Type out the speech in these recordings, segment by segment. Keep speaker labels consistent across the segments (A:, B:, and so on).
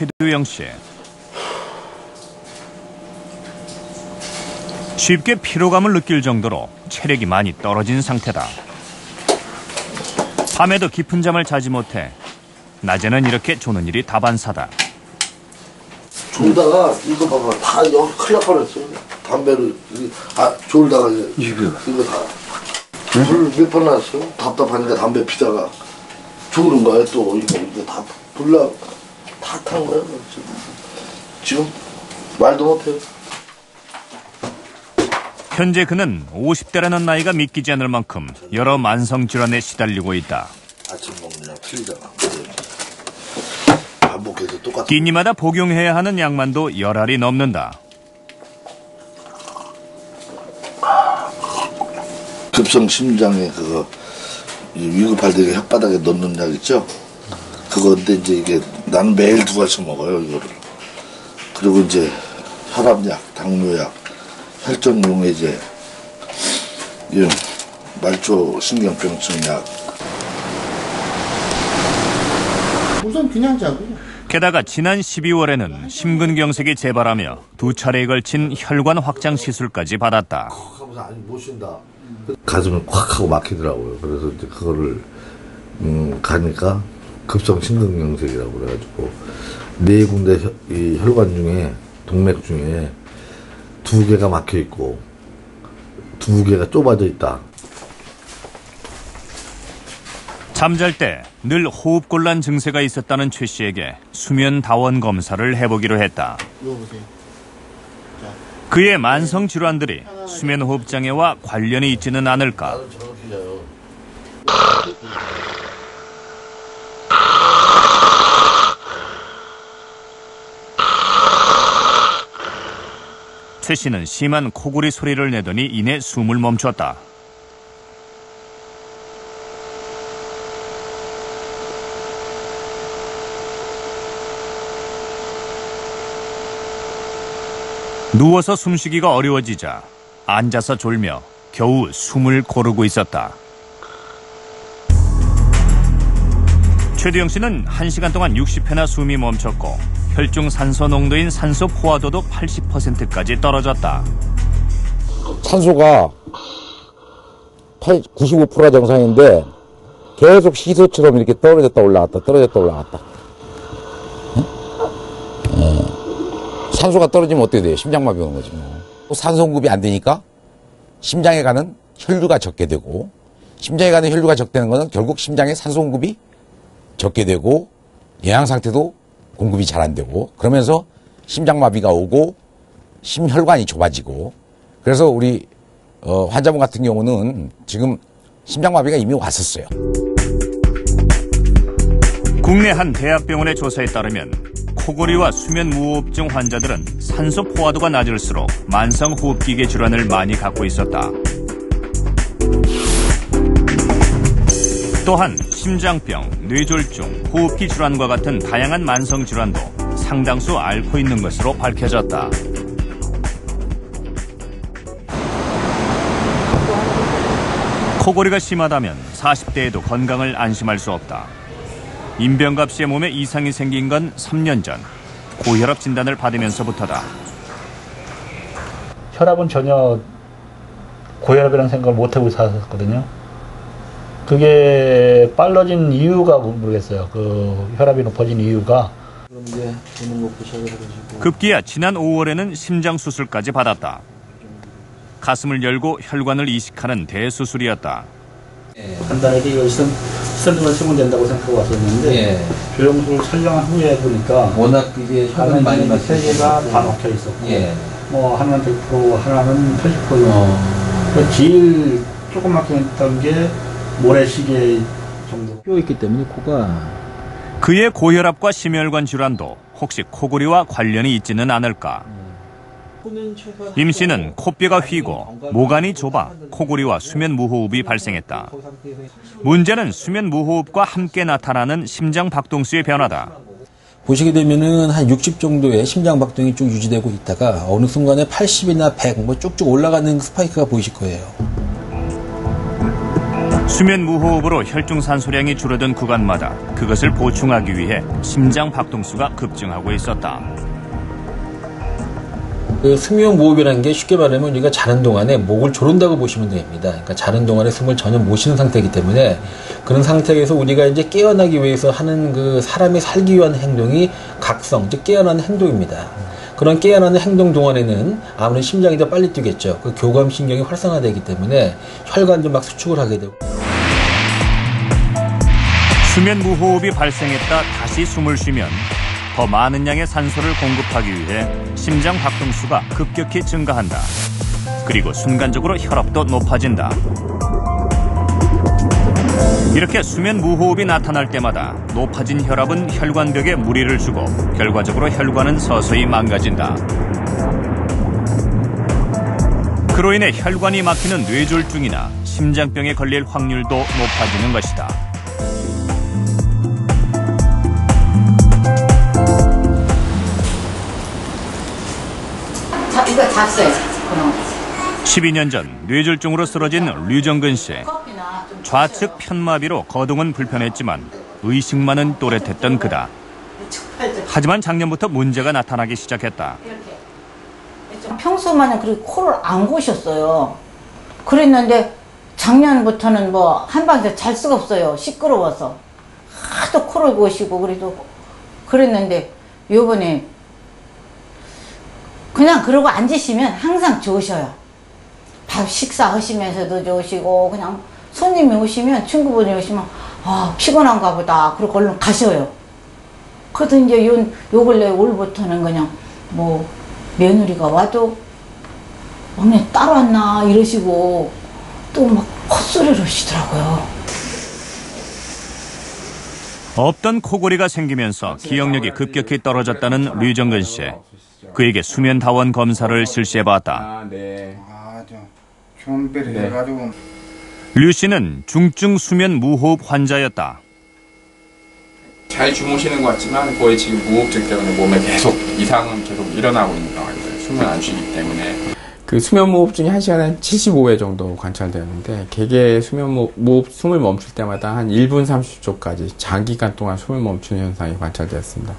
A: 최두영 씨. 쉽게 피로감을 느낄 정도로 체력이 많이 떨어진 상태다. 밤에도 깊은 잠을 자지 못해 낮에는 이렇게 조는 일이 다반사다.
B: 졸다가 이거 봐봐 다 여기 큰일 날 뻔했어. 담배를 졸다가 이거 다 불 몇 번 났어. 답답하니까 담배 피다가 죽는 거야. 또 이거 다 불나 다 탄 거야. 지금 말도 못해요.
A: 현재 그는 50대라는 나이가 믿기지 않을 만큼 여러 만성 질환에 시달리고 있다.
B: 아침 먹는 약 틀리잖아. 반복해서 똑같은.
A: 끼니마다 복용해야 하는 약만도 열알이 넘는다.
B: 급성 심장에 그거 위급할 때 혓바닥에 넣는 약 있죠? 그건데 이제 이게 나는 매일 2가지 먹어요 이거를. 그리고 이제 혈압약, 당뇨약, 혈전용에 이제 말초 신경병증 약.
C: 우선 그냥 자고.
A: 게다가 지난 12월에는 심근경색이 재발하며 2차례에 걸친 혈관 확장 시술까지 받았다.
B: 하면서 아니 못 쉰다. 가슴을 콱 하고 막히더라고요. 그래서 이제 그거를 가니까 급성 심근경색이라고 그래가지고 4군데 이 혈관 중에 동맥 중에 2개가 막혀 있고 2개가 좁아져 있다.
A: 잠잘 때 늘 호흡곤란 증세가 있었다는 최 씨에게 수면 다원 검사를 해보기로 했다. 그의 만성 질환들이 수면 호흡 장애와 관련이 있지는 않을까. 최 씨는 심한 코골이 소리를 내더니 이내 숨을 멈췄다. 누워서 숨쉬기가 어려워지자 앉아서 졸며 겨우 숨을 고르고 있었다. 최두영 씨는 1시간 동안 60회나 숨이 멈췄고 혈중 산소 농도인 산소 포화도도 80%까지 떨어졌다.
D: 산소가 95%가 정상인데 계속 시소처럼 이렇게 떨어졌다 올라갔다 떨어졌다 올라갔다. 산소가 떨어지면 어떻게 돼요? 심장마비 오는 거지 뭐. 산소 공급이 안 되니까 심장에 가는 혈류가 적게 되고, 심장에 가는 혈류가 적되는 것은 결국 심장에 산소 공급이 적게 되고 영양 상태도 공급이 잘 안 되고, 그러면서 심장마비가 오고 심혈관이 좁아지고, 그래서 우리 환자분 같은 경우는 지금 심장마비가 이미 왔었어요.
A: 국내 한 대학병원의 조사에 따르면 코골이와 수면무호흡증 환자들은 산소 포화도가 낮을수록 만성호흡기계 질환을 많이 갖고 있었다. 또한 심장병, 뇌졸중, 호흡기 질환과 같은 다양한 만성 질환도 상당수 앓고 있는 것으로 밝혀졌다. 코골이가 심하다면 40대에도 건강을 안심할 수 없다. 임병갑 씨의 몸에 이상이 생긴 건 3년 전 고혈압 진단을 받으면서부터다.
E: 혈압은 전혀 고혈압이라는 생각을 못하고 살았거든요. 그게 빨라진 이유가 모르겠어요. 그 혈압이 높아진 이유가.
C: 그럼 이제 돈을 먹고 시작을 해가지고.
A: 급기야 지난 5월에는 심장 수술까지 받았다. 가슴을 열고 혈관을 이식하는 대수술이었다.
E: 간단하게 이거 스탠드만 쓰면 된다고 생각하고 왔었는데 조영수를 촬영한 후에 보니까
C: 워낙 이제 혈관 많이 막혀
E: 세 개가 다 막혀 있었고, 뭐 하나는 100%, 하나는 80%. 제일 조금 막혀 있던 게 모래시계 정도.
C: 뼈 있기 때문에 코가.
A: 그의 고혈압과 심혈관 질환도 혹시 코골이와 관련이 있지는 않을까. 임 씨는 코뼈가 휘고 모관이 좁아 코골이와 수면무호흡이 발생했다. 문제는 수면무호흡과 함께 나타나는 심장박동수의 변화다.
C: 보시게 되면은 한 60 정도의 심장박동이 쭉 유지되고 있다가 어느 순간에 80이나 100 뭐 쭉쭉 올라가는 스파이크가 보이실 거예요.
A: 수면 무호흡으로 혈중산소량이 줄어든 구간마다 그것을 보충하기 위해 심장 박동수가 급증하고 있었다.
C: 그 수면 무호흡이라는 게 쉽게 말하면 우리가 자는 동안에 목을 조른다고 보시면 됩니다. 그러니까 자는 동안에 숨을 전혀 못 쉬는 상태이기 때문에 그런 상태에서 우리가 이제 깨어나기 위해서 하는 그 사람이 살기 위한 행동이 각성, 즉 깨어나는 행동입니다. 그런 깨어나는 행동 동안에는 아무래도 심장이 더 빨리 뛰겠죠. 그 교감신경이 활성화되기 때문에 혈관도 막 수축을 하게 되고.
A: 수면 무호흡이 발생했다 다시 숨을 쉬면 더 많은 양의 산소를 공급하기 위해 심장 박동수가 급격히 증가한다. 그리고 순간적으로 혈압도 높아진다. 이렇게 수면 무호흡이 나타날 때마다 높아진 혈압은 혈관벽에 무리를 주고 결과적으로 혈관은 서서히 망가진다. 그로 인해 혈관이 막히는 뇌졸중이나 심장병에 걸릴 확률도 높아지는 것이다.
F: 이거 잤어요. 그럼.
A: 12년 전 뇌졸중으로 쓰러진 류정근 씨. 좌측 편마비로 거동은 불편했지만 의식만은 또렷했던 그다. 하지만 작년부터 문제가 나타나기 시작했다.
F: 평소만은 그렇게 코를 안 고셨어요. 그랬는데 작년부터는 뭐 한방에서 잘 수가 없어요. 시끄러워서. 하도 코를 고시고 그랬는데 요번에 그냥 그러고 앉으시면 항상 좋으셔요. 밥 식사하시면서도 좋으시고 그냥 손님이 오시면 친구분이 오시면 아 피곤한가 보다 그러고 얼른 가셔요. 그래도 이제 요 근래 올부터는 그냥 뭐 며느리가 와도 언니 딸 왔나 이러시고 또 막 헛소리를 하시더라고요.
A: 없던 코골이가 생기면서 기억력이 급격히 떨어졌다는 류정근 씨. 그에게 수면 다원 검사를 실시해봤다. 류 씨는 중증 수면 무호흡 환자였다.
G: 잘 주무시는 것 같지만 거의 지금 무호흡증 때문에 몸에 계속 이상은 계속 일어나고 있는 상황이에요. 숨을 안 쉬기 때문에.
H: 그 수면 무호흡증이 1시간에 75회 정도 관찰되었는데 개개 수면 무호흡 숨을 멈출 때마다 한 1분 30초까지 장기간 동안 숨을 멈추는 현상이 관찰되었습니다.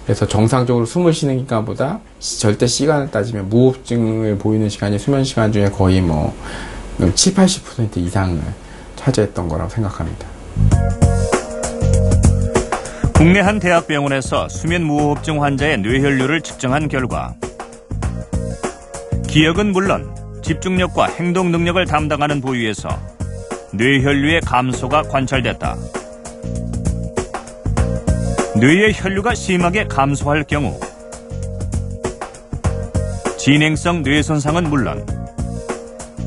H: 그래서 정상적으로 숨을 쉬는 기간보다 절대 시간을 따지면 무호흡증을 보이는 시간이 수면 시간 중에 거의 7, 80% 이상을 차지했던 거라고 생각합니다.
A: 국내 한 대학병원에서 수면 무호흡증 환자의 뇌혈류를 측정한 결과 기억은 물론 집중력과 행동 능력을 담당하는 부위에서 뇌혈류의 감소가 관찰됐다. 뇌의 혈류가 심하게 감소할 경우 진행성 뇌 손상은 물론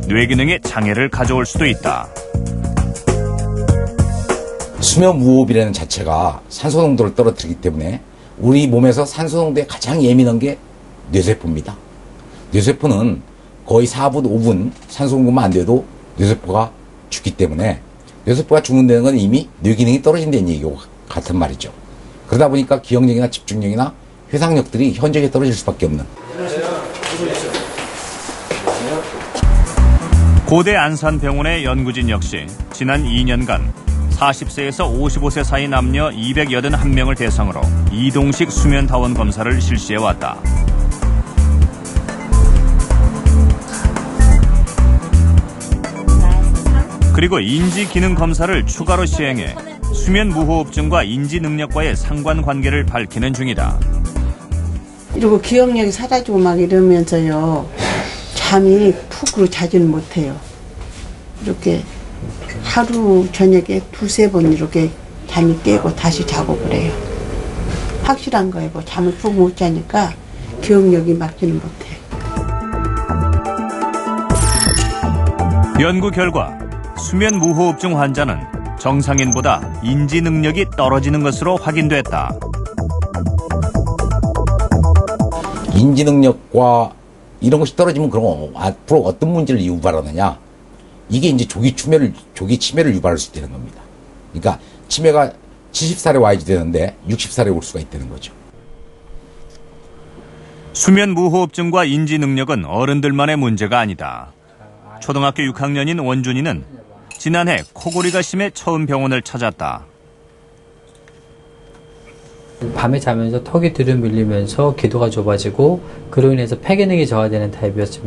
A: 뇌 기능에 장애를 가져올 수도 있다.
D: 수면 무호흡이라는 자체가 산소 농도를 떨어뜨리기 때문에 우리 몸에서 산소 농도에 가장 예민한 게 뇌세포입니다. 뇌세포는 거의 4분, 5분 산소 공급만 안 돼도 뇌세포가 죽기 때문에 뇌세포가 죽는다는 건 이미 뇌 기능이 떨어진다는 얘기고 같은 말이죠. 그러다 보니까 기억력이나 집중력이나 회상력들이 현저하게 떨어질 수밖에 없는.
A: 고대 안산병원의 연구진 역시 지난 2년간 40세에서 55세 사이 남녀 281명을 대상으로 이동식 수면다원 검사를 실시해왔다. 그리고 인지기능 검사를 추가로 시행해 수면 무호흡증과 인지 능력과의 상관관계를 밝히는 중이다.
I: 이러고 기억력이 사라지고 막 이러면서요. 잠이 푹으로 자지는 못해요. 이렇게 하루 저녁에 2-3번 이렇게 잠이 깨고 다시 자고 그래요. 확실한 거예요. 뭐 잠을 푹 못 자니까 기억력이 막지는 못해요.
A: 연구 결과 수면 무호흡증 환자는 정상인보다 인지 능력이 떨어지는 것으로 확인됐다.
D: 인지 능력과 이런 것이 떨어지면 그럼 앞으로 어떤 문제를 유발하느냐? 이게 이제 조기 치매를 유발할 수 있다는 겁니다. 그러니까 치매가 70살에 와야지 되는데 60살에 올 수가 있다는 거죠.
A: 수면 무호흡증과 인지 능력은 어른들만의 문제가 아니다. 초등학교 6학년인 원준이는 지난해 코골이가 심해 처음 병원을 찾았다.
J: 밤에 자면서 턱이 뒤로 밀리면서 기도가 좁아지고 그로 인해서 폐 기능이 저하되는 타입이었습니다.